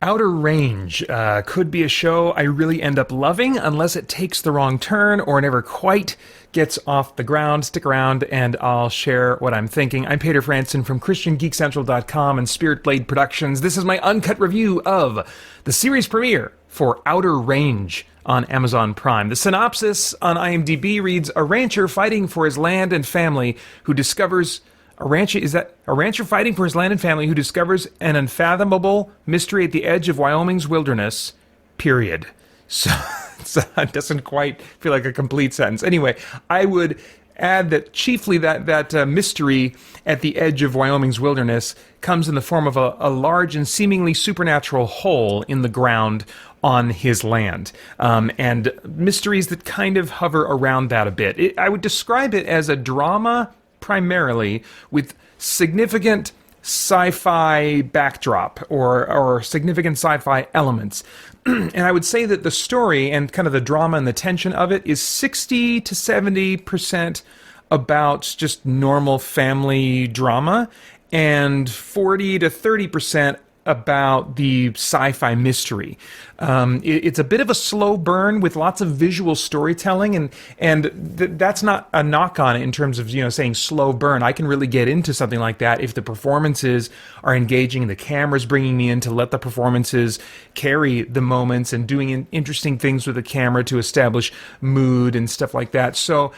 Outer Range could be a show I really end up loving unless it takes the wrong turn or never quite gets off the ground. Stick around and I'll share what I'm thinking. I'm Peter Franson from christiangeekcentral.com and Spirit Blade Productions. This is my uncut review of the series premiere for Outer Range on Amazon Prime. The synopsis on IMDb reads, a rancher fighting for his land and family who discovers a rancher fighting for his land and family who discovers an unfathomable mystery at the edge of Wyoming's wilderness. Period. So, so it doesn't quite feel like a complete sentence. Anyway, I would add that chiefly that mystery at the edge of Wyoming's wilderness comes in the form of a large and seemingly supernatural hole in the ground on his land, and mysteries that kind of hover around that a bit. I would describe it as a drama primarily with significant sci-fi backdrop or significant sci-fi elements. And I would say that the story and kind of the drama and the tension of it is 60 to 70% about just normal family drama and 40 to 30% about the sci-fi mystery. It's a bit of a slow burn with lots of visual storytelling, and that's not a knock on it in terms of saying slow burn. I can really get into something like that if the performances are engaging, the camera's bringing me in to let the performances carry the moments and doing interesting things with the camera to establish mood and stuff like that. So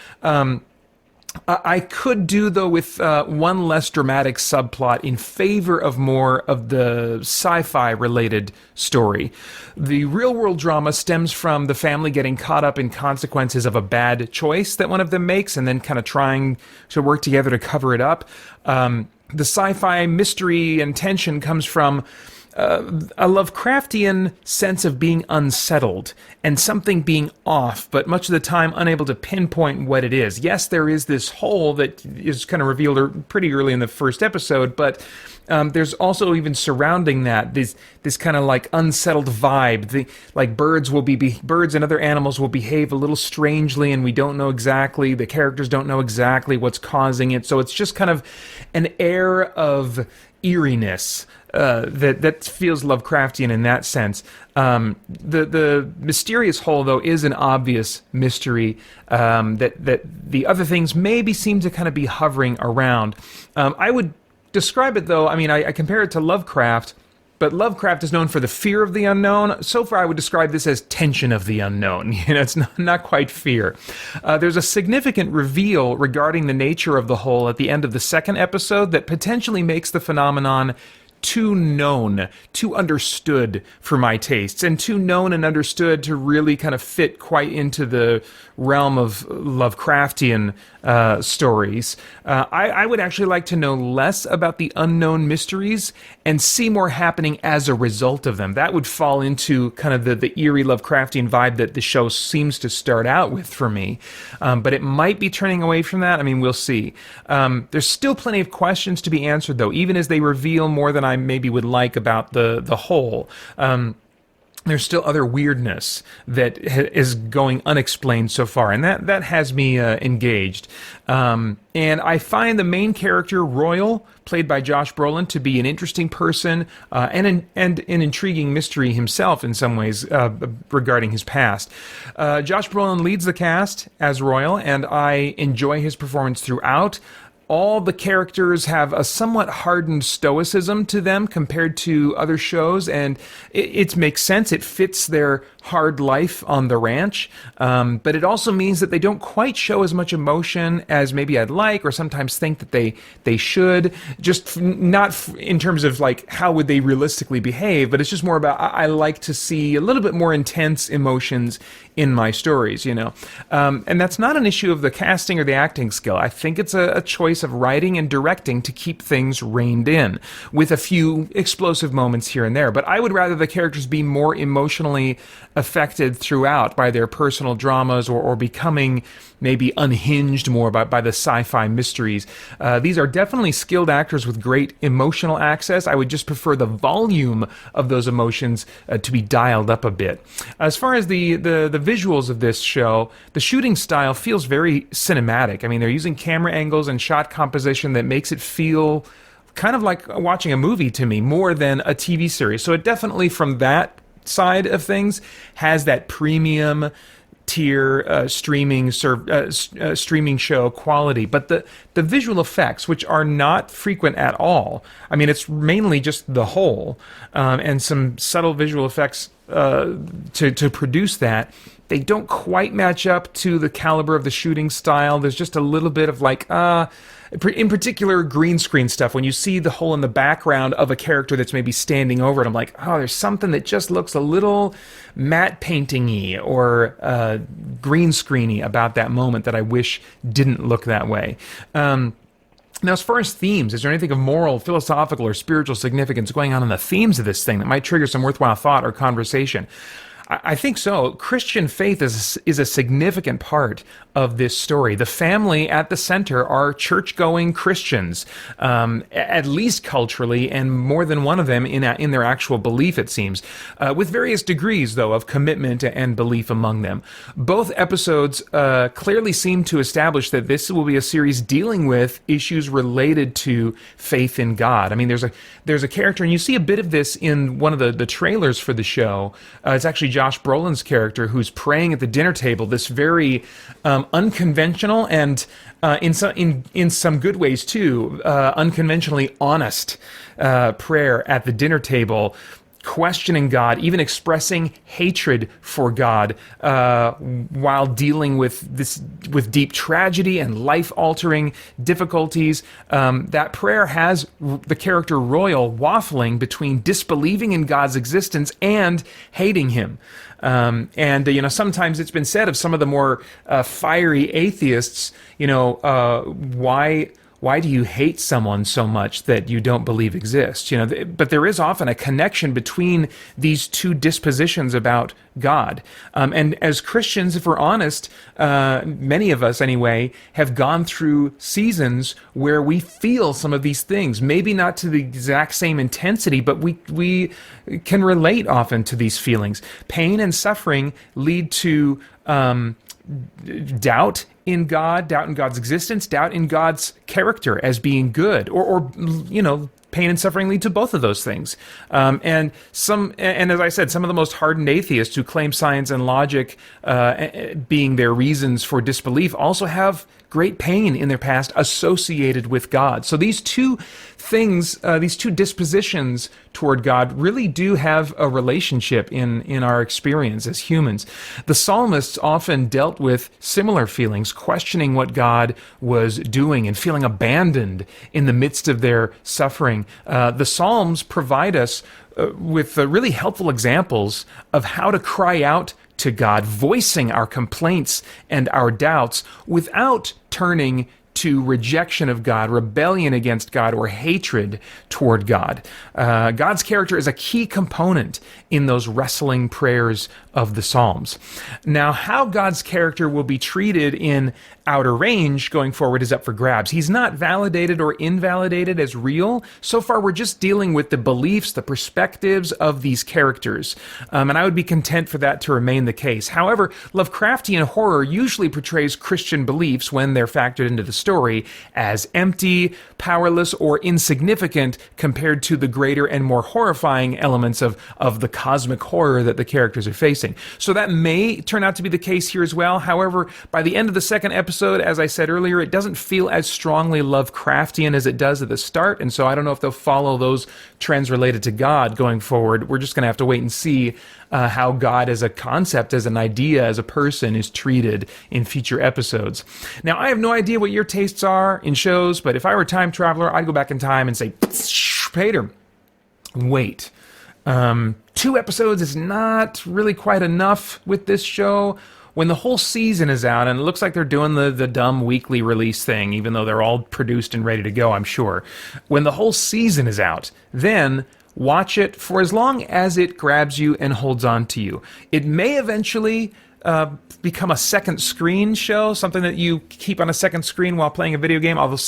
I could do, though, with one less dramatic subplot in favor of more of the sci-fi related story. The real-world drama stems from the family getting caught up in consequences of a bad choice that one of them makes and then kind of trying to work together to cover it up. The sci-fi mystery and tension comes from a Lovecraftian sense of being unsettled and something being off, but much of the time unable to pinpoint what it is. Yes, there is this hole that is kind of revealed pretty early in the first episode, but there's also even surrounding that this kind of like unsettled vibe. Like birds and other animals will behave a little strangely, and we don't know exactly. The characters don't know exactly what's causing it. So it's just kind of an air of eeriness that feels Lovecraftian in that sense. The mysterious hole, though, is an obvious mystery that the other things maybe seem to kind of be hovering around. I would describe it, though, I compare it to Lovecraft, but Lovecraft is known for the fear of the unknown. So far, I would describe this as tension of the unknown. It's not quite fear. There's a significant reveal regarding the nature of the hole at the end of the second episode that potentially makes the phenomenon too known, too understood for my tastes, and too known and understood to really kind of fit quite into the realm of Lovecraftian stories. I would actually like to know less about the unknown mysteries and see more happening as a result of them. That would fall into kind of the eerie Lovecraftian vibe that the show seems to start out with for me. But it might be turning away from that. We'll see. There's still plenty of questions to be answered, though, even as they reveal more than I maybe would like about the whole. There's still other weirdness that is going unexplained so far, and that has me engaged. And I find the main character, Royal, played by Josh Brolin, to be an interesting person and an intriguing mystery himself in some ways regarding his past. Josh Brolin leads the cast as Royal, and I enjoy his performance throughout. All the characters have a somewhat hardened stoicism to them compared to other shows, and it makes sense. It fits their hard life on the ranch, but it also means that they don't quite show as much emotion as maybe I'd like, or sometimes think that they should. Just not in terms of like how would they realistically behave, but it's just more about I like to see a little bit more intense emotions in my stories, and that's not an issue of the casting or the acting skill. I think it's a choice of writing and directing to keep things reined in, with a few explosive moments here and there. But I would rather the characters be more emotionally affected throughout by their personal dramas or becoming maybe unhinged more by the sci-fi mysteries. These are definitely skilled actors with great emotional access. I would just prefer the volume of those emotions to be dialed up a bit. As far as the visuals of this show, the shooting style feels very cinematic. They're using camera angles and shot composition that makes it feel kind of like watching a movie to me more than a TV series. So it definitely, from that side of things, has that premium tier streaming show quality. But the visual effects, which are not frequent at all, I mean, it's mainly just the whole and some subtle visual effects to produce that. They don't quite match up to the caliber of the shooting style. There's just a little bit of like, in particular, green screen stuff. When you see the hole in the background of a character that's maybe standing over it, I'm like, oh, there's something that just looks a little matte painting-y or green screeny about that moment that I wish didn't look that way. Now, as far as themes, is there anything of moral, philosophical, or spiritual significance going on in the themes of this thing that might trigger some worthwhile thought or conversation? I think so. Christian faith is a significant part of this story. The family at the center are church-going Christians, at least culturally, and more than one of them in their actual belief, it seems, with various degrees, though, of commitment and belief among them. Both episodes clearly seem to establish that this will be a series dealing with issues related to faith in God. I mean, there's a character, and you see a bit of this in one of the trailers for the show. It's actually Josh Brolin's character who's praying at the dinner table, this very unconventional and in some good ways too, unconventionally honest prayer at the dinner table, questioning God, even expressing hatred for God while dealing with deep tragedy and life-altering difficulties. That prayer has the character Royal waffling between disbelieving in God's existence and hating him. Sometimes it's been said of some of the more fiery atheists, why do you hate someone so much that you don't believe exists? But there is often a connection between these two dispositions about God. And as Christians, if we're honest, many of us anyway, have gone through seasons where we feel some of these things, maybe not to the exact same intensity, but we can relate often to these feelings. Pain and suffering lead to doubt in God, doubt in God's existence, doubt in God's character as being good, or pain and suffering lead to both of those things. And as I said, some of the most hardened atheists who claim science and logic being their reasons for disbelief also have great pain in their past associated with God. So these two things, these two dispositions toward God really do have a relationship in our experience as humans. The psalmists often dealt with similar feelings, questioning what God was doing and feeling abandoned in the midst of their suffering. The Psalms provide us with really helpful examples of how to cry out to God, voicing our complaints and our doubts without turning to rejection of God, rebellion against God, or hatred toward God. God's character is a key component in those wrestling prayers of the Psalms. Now, how God's character will be treated in Outer Range going forward is up for grabs. He's not validated or invalidated as real. So far, we're just dealing with the beliefs, the perspectives of these characters. And I would be content for that to remain the case. However, Lovecraftian horror usually portrays Christian beliefs, when they're factored into the story, as empty, powerless, or insignificant compared to the greater and more horrifying elements of the cosmic horror that the characters are facing. So that may turn out to be the case here as well. However, by the end of the second episode, as I said earlier, it doesn't feel as strongly Lovecraftian as it does at the start, and so I don't know if they'll follow those trends related to God going forward. We're just going to have to wait and see how God as a concept, as an idea, as a person is treated in future episodes. Now, I have no idea what your tastes are in shows, but if I were a time traveler, I'd go back in time and say, Peter, wait. 2 episodes is not really quite enough with this show. When the whole season is out, and it looks like they're doing the dumb weekly release thing, even though they're all produced and ready to go, I'm sure. When the whole season is out, then watch it for as long as it grabs you and holds on to you. It may eventually become a second screen show, something that you keep on a second screen while playing a video game. Although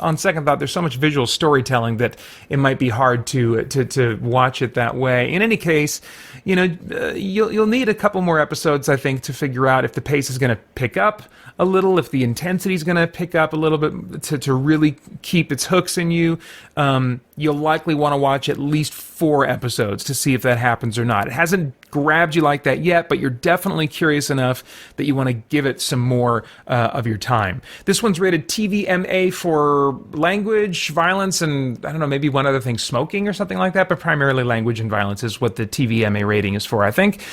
on second thought, there's so much visual storytelling that it might be hard to watch it that way. In any case, you'll need a couple more episodes, I think, to figure out if the pace is going to pick up a little, if the intensity is going to pick up a little bit to really keep its hooks in you. You'll likely want to watch at least 4 episodes to see if that happens or not. It hasn't grabbed you like that yet, but you're definitely curious enough that you want to give it some more of your time. This one's rated TVMA for language, violence, and I don't know, maybe one other thing, smoking or something like that, but primarily language and violence is what the TVMA rating is for, I think.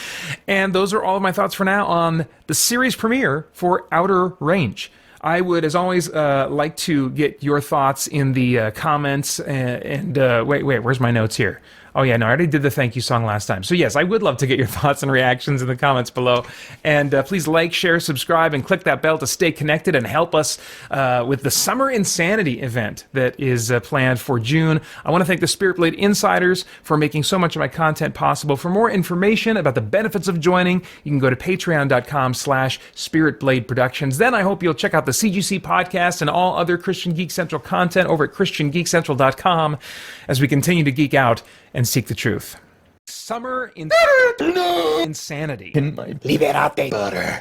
And those are all of my thoughts for now on the series premiere for Outer Range. I would, as always, like to get your thoughts in the comments. Wait, where's my notes here? Oh, yeah, no, I already did the thank you song last time. So, yes, I would love to get your thoughts and reactions in the comments below. And please like, share, subscribe, and click that bell to stay connected and help us with the Summer Insanity event that is planned for June. I want to thank the Spirit Blade Insiders for making so much of my content possible. For more information about the benefits of joining, you can go to patreon.com/Spirit Blade Productions. Then I hope you'll check out the CGC podcast and all other Christian Geek Central content over at christiangeekcentral.com as we continue to geek out and seek the truth. Summer insanity. Liberate butter.